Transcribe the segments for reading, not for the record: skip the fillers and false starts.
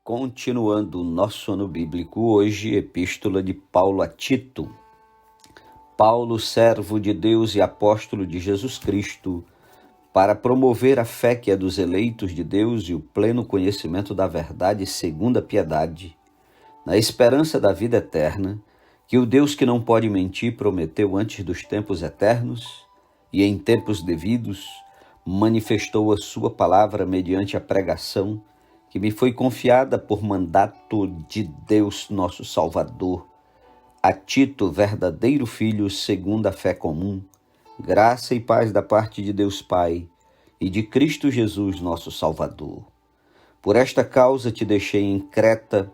Continuando o nosso ano bíblico hoje, Epístola de Paulo a Tito. Paulo, servo de Deus e apóstolo de Jesus Cristo, para promover a fé que é dos eleitos de Deus e o pleno conhecimento da verdade segundo a piedade, na esperança da vida eterna, que o Deus que não pode mentir prometeu antes dos tempos eternos e em tempos devidos manifestou a sua palavra mediante a pregação que me foi confiada por mandato de Deus nosso Salvador, a Tito, verdadeiro filho segundo a fé comum, graça e paz da parte de Deus Pai e de Cristo Jesus nosso Salvador. Por esta causa te deixei em Creta,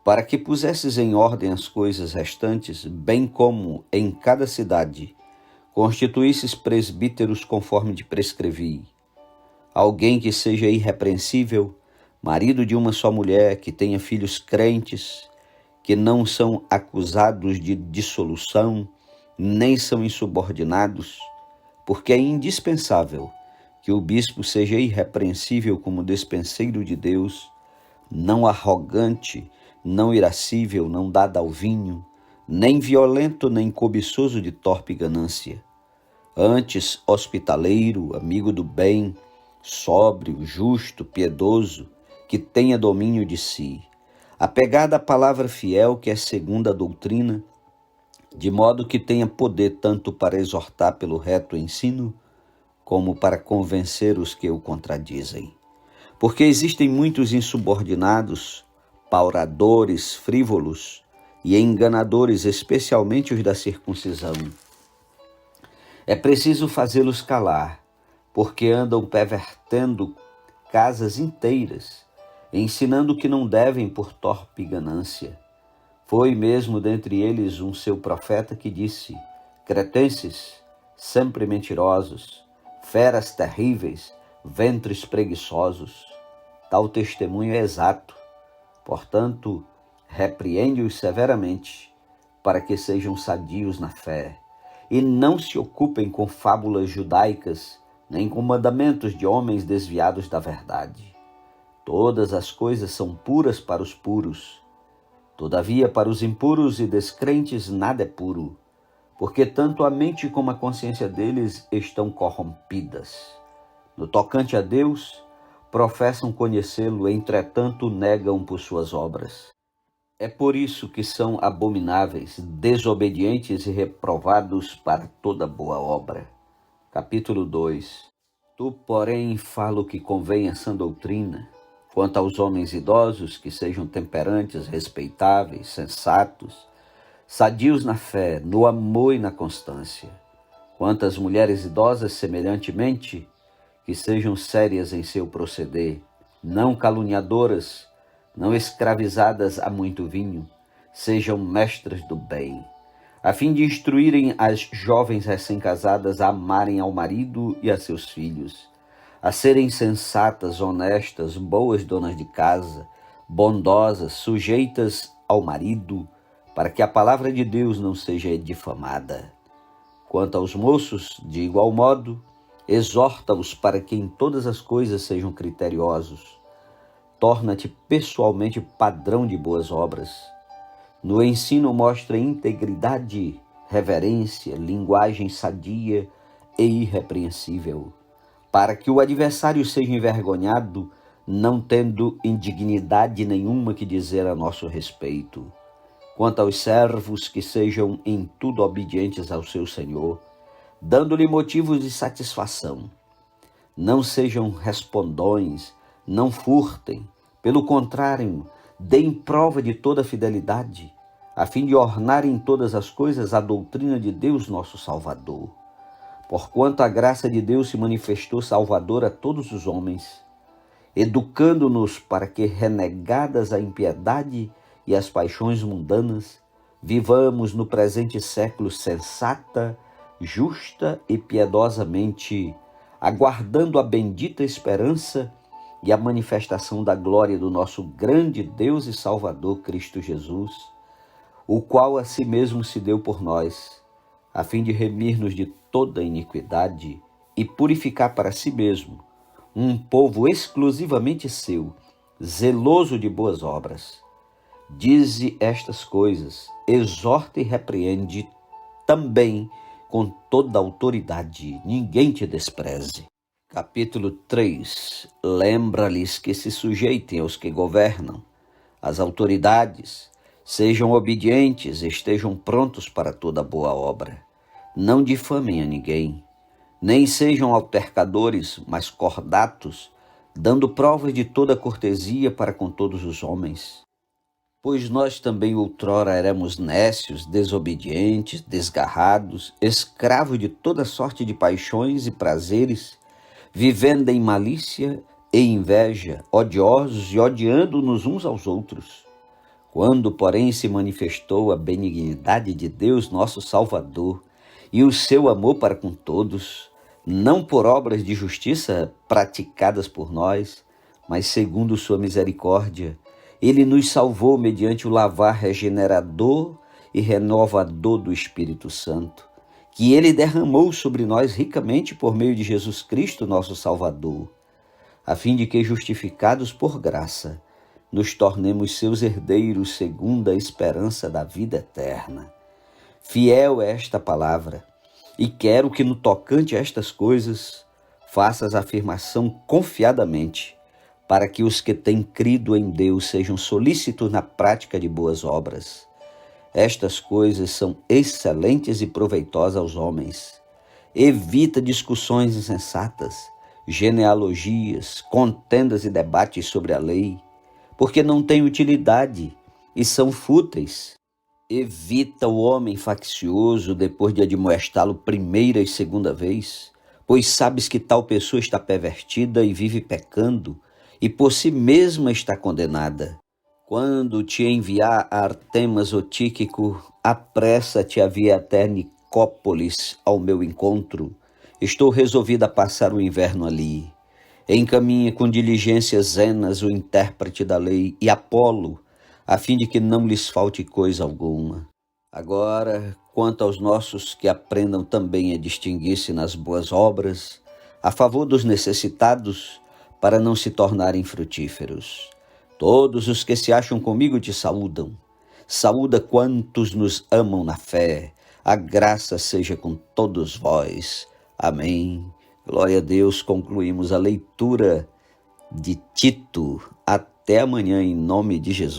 para que pusesses em ordem as coisas restantes, bem como em cada cidade constituísses presbíteros conforme te prescrevi. Alguém que seja irrepreensível, marido de uma só mulher, que tenha filhos crentes, que não são acusados de dissolução, nem são insubordinados, porque é indispensável que o bispo seja irrepreensível como despenseiro de Deus, não arrogante, não irascível, não dado ao vinho, nem violento, nem cobiçoso de torpe ganância. Antes, hospitaleiro, amigo do bem, sóbrio, justo, piedoso, que tenha domínio de si, apegado à palavra fiel que é segundo a doutrina, de modo que tenha poder tanto para exortar pelo reto ensino, como para convencer os que o contradizem. Porque existem muitos insubordinados, pauradores, frívolos e enganadores, especialmente os da circuncisão. É preciso fazê-los calar, porque andam pervertendo casas inteiras, ensinando o que não devem por torpe ganância. Foi mesmo dentre eles um seu profeta que disse: cretenses, sempre mentirosos, feras terríveis, ventres preguiçosos. Tal testemunho é exato. Portanto, repreende-os severamente, para que sejam sadios na fé, e não se ocupem com fábulas judaicas, nem com mandamentos de homens desviados da verdade. Todas as coisas são puras para os puros. Todavia, para os impuros e descrentes nada é puro, porque tanto a mente como a consciência deles estão corrompidas. No tocante a Deus, professam conhecê-lo, entretanto negam por suas obras. É por isso que são abomináveis, desobedientes e reprovados para toda boa obra. Capítulo 2. Tu, porém, fala o que convém a sã doutrina, quanto aos homens idosos, que sejam temperantes, respeitáveis, sensatos, sadios na fé, no amor e na constância. Quanto às mulheres idosas, semelhantemente, que sejam sérias em seu proceder, não caluniadoras, não escravizadas a muito vinho, sejam mestras do bem, a fim de instruírem as jovens recém-casadas a amarem ao marido e a seus filhos, a serem sensatas, honestas, boas donas de casa, bondosas, sujeitas ao marido, para que a palavra de Deus não seja difamada. Quanto aos moços, de igual modo, exorta-os para que em todas as coisas sejam criteriosos. Torna-te pessoalmente padrão de boas obras. No ensino mostra integridade, reverência, linguagem sadia e irrepreensível, para que o adversário seja envergonhado, não tendo indignidade nenhuma que dizer a nosso respeito. Quanto aos servos, que sejam em tudo obedientes ao seu Senhor, dando-lhe motivos de satisfação. Não sejam respondões, não furtem, pelo contrário, deem prova de toda fidelidade, a fim de ornar em todas as coisas a doutrina de Deus nosso Salvador. Porquanto a graça de Deus se manifestou salvadora a todos os homens, educando-nos para que, renegadas a impiedade e as paixões mundanas, vivamos no presente século sensata, justa e piedosamente, aguardando a bendita esperança e a manifestação da glória do nosso grande Deus e Salvador Cristo Jesus, o qual a si mesmo se deu por nós, a fim de remir-nos de toda iniquidade e purificar para si mesmo um povo exclusivamente seu, zeloso de boas obras. Dize estas coisas, exorta e repreende também com toda a autoridade. Ninguém te despreze. Capítulo 3. Lembra-lhes que se sujeitem aos que governam, às autoridades, sejam obedientes, estejam prontos para toda boa obra. Não difamem a ninguém, nem sejam altercadores, mas cordatos, dando provas de toda cortesia para com todos os homens. Pois nós também outrora éramos nécios, desobedientes, desgarrados, escravos de toda sorte de paixões e prazeres, vivendo em malícia e inveja, odiosos e odiando-nos uns aos outros. Quando, porém, se manifestou a benignidade de Deus, nosso Salvador, e o seu amor para com todos, não por obras de justiça praticadas por nós, mas segundo sua misericórdia, ele nos salvou mediante o lavar regenerador e renovador do Espírito Santo, que ele derramou sobre nós ricamente por meio de Jesus Cristo, nosso Salvador, a fim de que, justificados por graça, nos tornemos seus herdeiros segundo a esperança da vida eterna. Fiel é esta palavra, e quero que no tocante a estas coisas faças afirmação confiadamente, para que os que têm crido em Deus sejam solícitos na prática de boas obras. Estas coisas são excelentes e proveitosas aos homens. Evita discussões insensatas, genealogias, contendas e debates sobre a lei, porque não têm utilidade e são fúteis. Evita o homem faccioso depois de admoestá-lo primeira e segunda vez, pois sabes que tal pessoa está pervertida e vive pecando, e por si mesma está condenada. Quando te enviar a Artemas ou Tíquico, apressa-te a vir até Nicópolis ao meu encontro. Estou resolvida a passar o inverno ali. Encaminha com diligência Zenas, o intérprete da lei, e Apolo, a fim de que não lhes falte coisa alguma. Agora, quanto aos nossos, que aprendam também a distinguir-se nas boas obras, a favor dos necessitados, para não se tornarem frutíferos. Todos os que se acham comigo te saúdam. Saúda quantos nos amam na fé. A graça seja com todos vós. Amém. Glória a Deus. Concluímos a leitura de Tito. Até amanhã, em nome de Jesus.